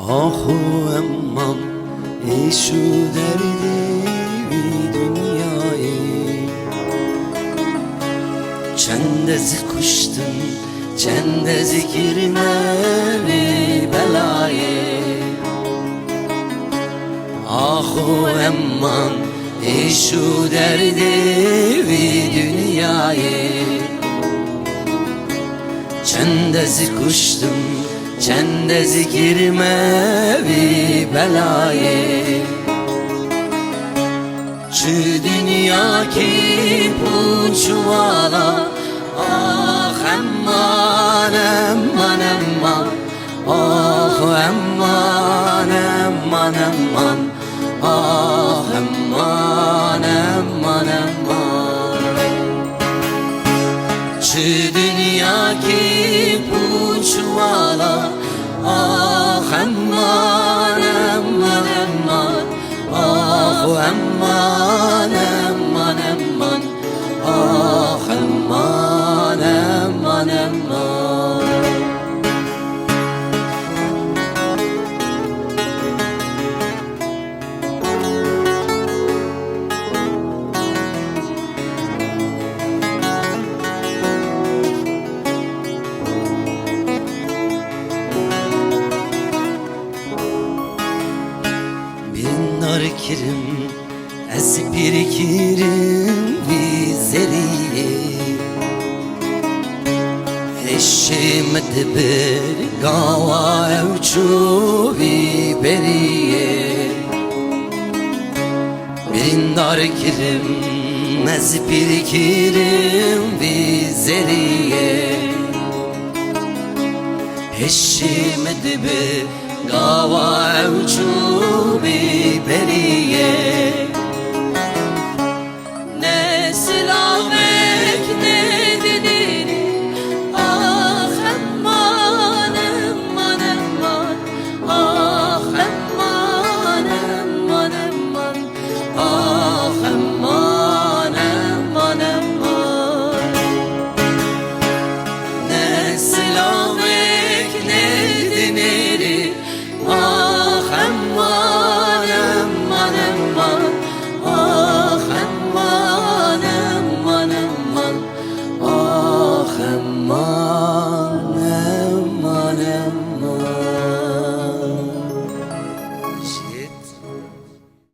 آهو امام ایشو دردی dünyayı چند از کشتم چند از girmemi belayı آهو امام ایشو دردی dünyayı چند از کشتم چند از girmemi belayı چه دنیا کی پوچوالا آخ امان امان امان آخ امان امان امان آخ امان امان امان چه دنیا کی پوچوالا آخ امان امان امان آخ امان امان امان آخ امان امان امان kirim ez bir kirim vizeriye eşim bir gava evçu biberiye birindar kirim ez bir kirim vizeriye eşim bir gava evçu biberiye ne silah